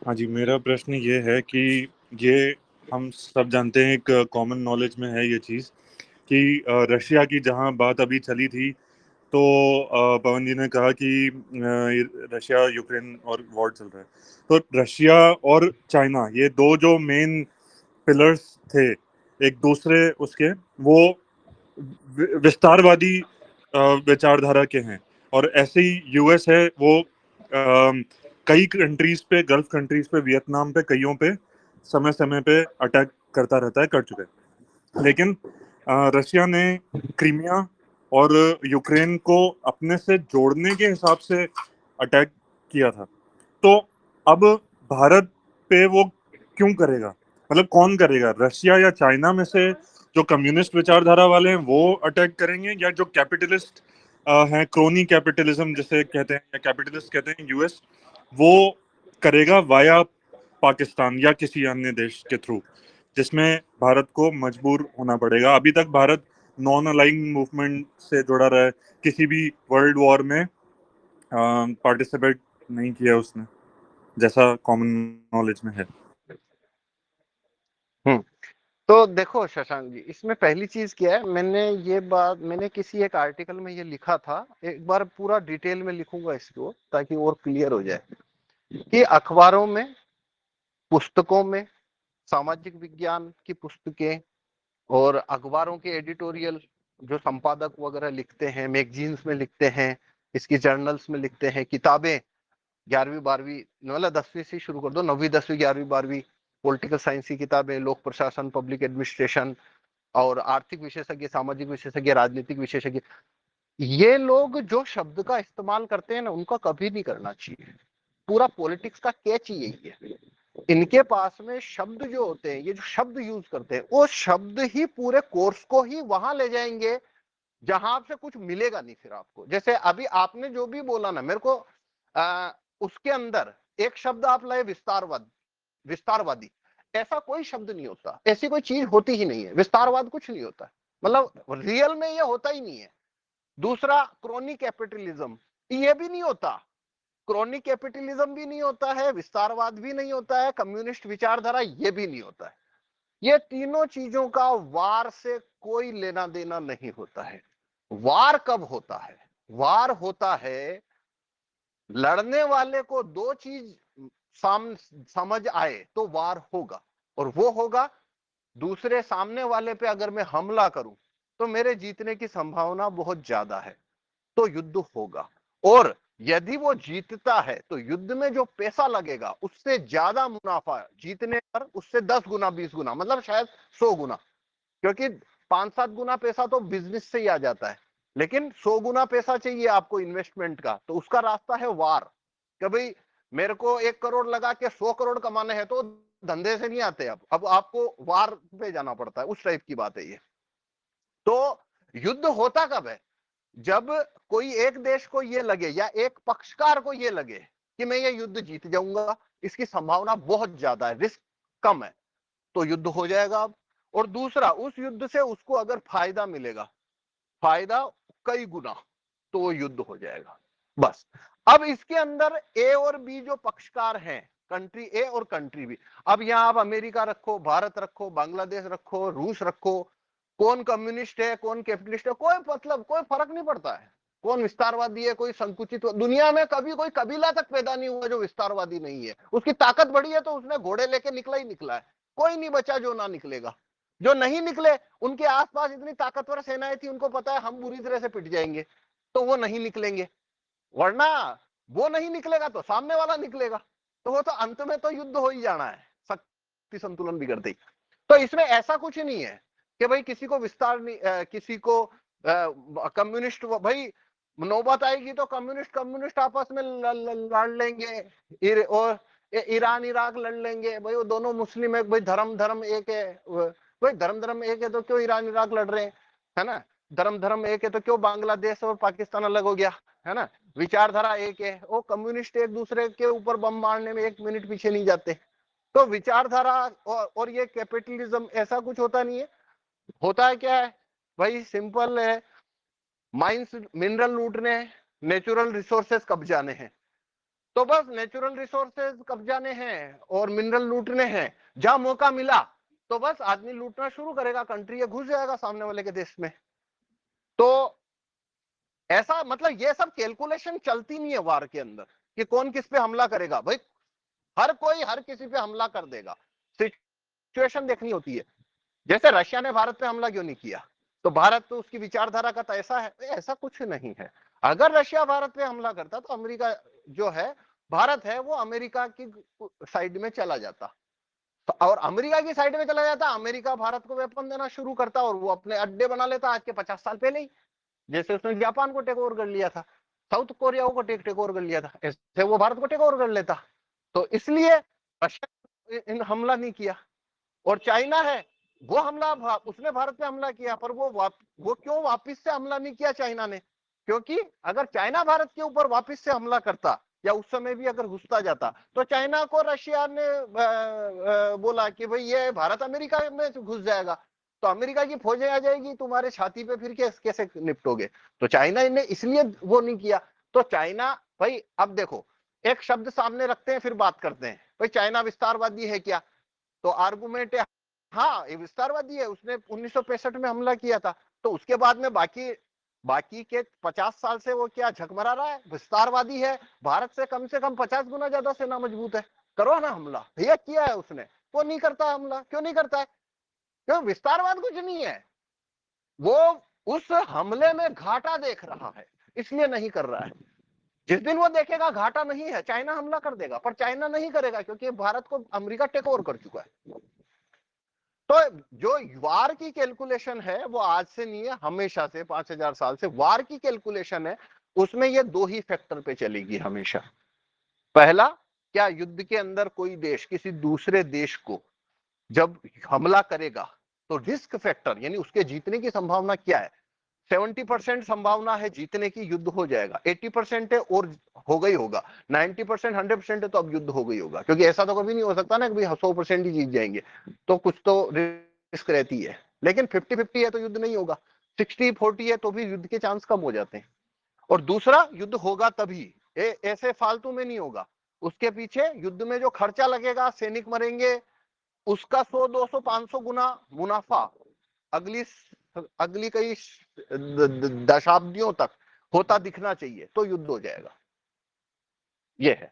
हाँ जी, मेरा प्रश्न ये है कि ये हम सब जानते हैं, एक कॉमन नॉलेज में है ये चीज़ कि रशिया की जहाँ बात अभी चली थी, तो पवन जी ने कहा कि रशिया यूक्रेन और वॉर चल रहा है। तो रशिया और चाइना, ये दो जो मेन पिलर्स थे एक दूसरे उसके, वो विस्तारवादी विचारधारा के हैं। और ऐसे ही यूएस है, वो कई कंट्रीज पे, गल्फ कंट्रीज पे, वियतनाम पे, कईयों पे समय समय पे अटैक करता रहता है, कर चुका है। लेकिन रशिया ने क्रीमिया और यूक्रेन को अपने से जोड़ने के हिसाब से अटैक किया था। तो अब भारत पे वो क्यों करेगा? मतलब कौन करेगा, रशिया या चाइना में से जो कम्युनिस्ट विचारधारा वाले हैं वो अटैक करेंगे, या जो कैपिटलिस्ट हैं, क्रोनी कैपिटलिज्म जिसे कहते हैं, या कैपिटलिस्ट कहते हैं, यूएस, वो करेगा वाया पाकिस्तान या किसी अन्य देश के थ्रू, जिसमें भारत को मजबूर होना पड़ेगा। अभी तक भारत नॉन अलाइंग मूवमेंट से जुड़ा रहा है, किसी भी वर्ल्ड वॉर में पार्टिसिपेट नहीं किया उसने, जैसा कॉमन नॉलेज में है। हम्म तो देखो शशांक जी, इसमें पहली चीज क्या है, ये बात मैंने किसी एक आर्टिकल में ये लिखा था, एक बार पूरा डिटेल में लिखूंगा इसको ताकि और क्लियर हो जाए कि अखबारों में, पुस्तकों में, सामाजिक विज्ञान की पुस्तकें और अखबारों के एडिटोरियल जो संपादक वगैरह लिखते हैं, मैगजीन्स में लिखते हैं, इसकी जर्नल्स में लिखते हैं, किताबें 11वीं 12वीं, मतलब 10वीं से शुरू कर दो, 9वीं 10वीं 11वीं 12वीं, पॉलिटिकल साइंस की किताबें, लोक प्रशासन, पब्लिक एडमिनिस्ट्रेशन और आर्थिक विशेषज्ञ, सामाजिक विशेषज्ञ, राजनीतिक विशेषज्ञ, ये लोग जो शब्द का इस्तेमाल करते हैं ना, उनका कभी नहीं करना चाहिए। पूरा पॉलिटिक्स का कैच ही यही है। इनके पास में शब्द जो होते हैं, ये जो शब्द यूज करते हैं, वो शब्द ही पूरे कोर्स को ही वहां ले जाएंगे जहां आपसे कुछ मिलेगा नहीं फिर आपको। जैसे अभी आपने जो भी बोला ना मेरे को, उसके अंदर एक शब्द आप लाए, विस्तारवाद, विस्तारवादी। ऐसा कोई शब्द नहीं होता, ऐसी कोई चीज होती ही नहीं है। विस्तारवाद कुछ नहीं होता, मतलब रियल में ये होता ही नहीं है। दूसरा, क्रोनी कैपिटलिज्म, ये भी नहीं होता। क्रोनिक कैपिटलिज्म भी नहीं होता है, विस्तारवाद भी नहीं होता है, कम्युनिस्ट विचारधारा ये भी नहीं होता है। ये तीनों चीजों का वार से कोई लेना देना नहीं होता है। वार कब होता है? वार होता है लड़ने वाले को दो चीज समझ आए तो वार होगा, और वो होगा दूसरे सामने वाले पे अगर मैं हमला करूं तो मेरे जीतने की संभावना बहुत ज्यादा है, तो युद्ध होगा। और यदि वो जीतता है तो युद्ध में जो पैसा लगेगा उससे ज्यादा मुनाफा जीतने पर, उससे 10 गुना 20 गुना, मतलब शायद 100 गुना, क्योंकि 5-7 गुना पैसा तो बिजनेस से ही आ जाता है, लेकिन 100 गुना पैसा चाहिए आपको इन्वेस्टमेंट का, तो उसका रास्ता है वार। कि भाई मेरे को 1 करोड़ लगा के 100 करोड़ कमाने हैं, तो धंधे से नहीं आते, अब आपको वार पे जाना पड़ता है, उस टाइप की बात है ये। तो युद्ध होता कब है? जब कोई एक देश को ये लगे या एक पक्षकार को ये लगे कि मैं ये युद्ध जीत जाऊंगा, इसकी संभावना बहुत ज्यादा है, रिस्क कम है, तो युद्ध हो जाएगा अब। और दूसरा, उस युद्ध से उसको अगर फायदा मिलेगा, फायदा कई गुना, तो वो युद्ध हो जाएगा। बस। अब इसके अंदर ए और बी जो पक्षकार हैं, कंट्री ए और कंट्री बी, अब यहां आप अमेरिका रखो, भारत रखो, बांग्लादेश रखो, रूस रखो, कौन कम्युनिस्ट है कौन कैपिटलिस्ट है, कोई मतलब कोई फर्क नहीं पड़ता है। कौन विस्तारवादी है कोई संकुचित, दुनिया में कभी कोई कबीला तक पैदा नहीं हुआ जो विस्तारवादी नहीं है। उसकी ताकत बढ़ी है तो उसने घोड़े लेके निकला ही निकला है, कोई नहीं बचा जो ना निकलेगा। जो नहीं निकले, उनके आसपास इतनी ताकतवर सेनाएं थी, उनको पता है हम बुरी तरह से पिट जाएंगे, तो वो नहीं निकलेंगे। वरना वो नहीं निकलेगा तो सामने वाला निकलेगा, तो वो तो अंत में तो युद्ध हो ही जाना है, शक्ति संतुलन बिगड़ते ही। तो इसमें ऐसा कुछ नहीं है कि भाई किसी को विस्तार नहीं, किसी को कम्युनिस्ट, भाई नौबत आएगी तो कम्युनिस्ट कम्युनिस्ट आपस में लड़ लेंगे, और ईरान इराक लड़ लेंगे, भाई वो दोनों मुस्लिम है, भाई धर्म धर्म एक है, भाई धर्म धर्म एक है तो क्यों ईरान इराक लड़ रहे हैं, है ना? धर्म धर्म एक है तो क्यों बांग्लादेश और पाकिस्तान अलग हो गया, है ना? विचारधारा एक है, वो कम्युनिस्ट एक दूसरे के ऊपर बम मारने में 1 मिनट पीछे नहीं जाते। तो विचारधारा और ये कैपिटलिज्म ऐसा कुछ होता नहीं है। होता है क्या है भाई, सिंपल है, माइंस मिनरल लूटने हैं, नेचुरल रिसोर्सेज कब्जाने हैं। तो बस नेचुरल रिसोर्सेज कब्जाने हैं और मिनरल लूटने हैं। जहां मौका मिला तो बस आदमी लूटना शुरू करेगा, कंट्री घुस जाएगा सामने वाले के देश में। तो ऐसा मतलब ये सब कैलकुलेशन चलती नहीं है वार के अंदर कि कौन किस पे हमला करेगा। भाई हर कोई हर किसी पे हमला कर देगा, सिचुएशन देखनी होती है। जैसे रशिया ने भारत पे हमला क्यों नहीं किया? तो भारत तो उसकी विचारधारा का तो ऐसा है, ऐसा कुछ नहीं है। अगर रशिया भारत पे हमला करता तो अमेरिका जो है, भारत है, वो अमेरिका की साइड में चला जाता। और अमेरिका की साइड में चला जाता, अमेरिका भारत को वेपन देना शुरू करता और वो अपने अड्डे बना लेता आज के 50 साल पहले ही। जैसे उसने जापान को टेक ओवर कर लिया था, साउथ कोरिया को टेक ओवर कर लिया था, ऐसे वो भारत को टेक ओवर कर लेता। तो इसलिए रशिया हमला नहीं किया। और चाइना है, वो हमला, उसने भारत पे हमला किया, पर वो क्यों वापस से हमला नहीं किया चाइना ने? क्योंकि अगर चाइना भारत के ऊपर वापस से हमला करता या उस समय भी अगर घुसता जाता तो चाइना को रशिया ने बोला कि भाई ये भारत अमेरिका में घुस जाएगा तो अमेरिका की फौजें आ जाएगी तुम्हारे छाती पे, फिर कैसे निपटोगे? तो चाइना ने इसलिए वो नहीं किया। तो चाइना, भाई अब देखो, एक शब्द सामने रखते हैं फिर बात करते हैं। भाई चाइना विस्तारवादी है क्या? तो आर्गुमेंट है, हाँ ये विस्तारवादी है, उसने 1965 में हमला किया था। तो उसके बाद में बाकी के 50 साल से वो क्या झकमरा रहा है? विस्तारवादी है, भारत से कम 50 गुना ज्यादा सेना मजबूत है, करो ना हमला। भैया किया है उसने, वो नहीं करता हमला। क्यों नहीं करता है? क्यों? विस्तारवाद कुछ नहीं है, वो उस हमले में घाटा देख रहा है इसलिए नहीं कर रहा है। जिस दिन वो देखेगा घाटा नहीं है, चाइना हमला कर देगा, पर चाइना नहीं करेगा क्योंकि भारत को अमेरिका टेक ओवर कर चुका है। तो जो वार की कैलकुलेशन है वो आज से नहीं है, हमेशा से 5000 साल से वार की कैलकुलेशन है। उसमें ये दो ही फैक्टर पे चलेगी हमेशा। पहला, क्या युद्ध के अंदर कोई देश किसी दूसरे देश को जब हमला करेगा तो रिस्क फैक्टर यानी उसके जीतने की संभावना क्या है? 70% संभावना है जीतने की, युद्ध हो जाएगा। 80% है और हो गई होगा। 90% 100% है तो अब युद्ध हो गई होगा, क्योंकि ऐसा तो कभी नहीं हो सकता ना कि 100% ही जीत जाएंगे, तो कुछ तो रिस्क रहती है। लेकिन 50-50 है तो युद्ध नहीं होगा, 60-40 है तो भी युद्ध के चांस कम हो जाते हैं। और दूसरा, युद्ध होगा तभी, ऐसे फालतू में नहीं होगा। उसके पीछे युद्ध में जो खर्चा लगेगा, सैनिक मरेंगे, उसका 100-200-500 गुना मुनाफा अगली अगली कई दशाब्दियों तक होता दिखना चाहिए, तो युद्ध हो जाएगा। ये है।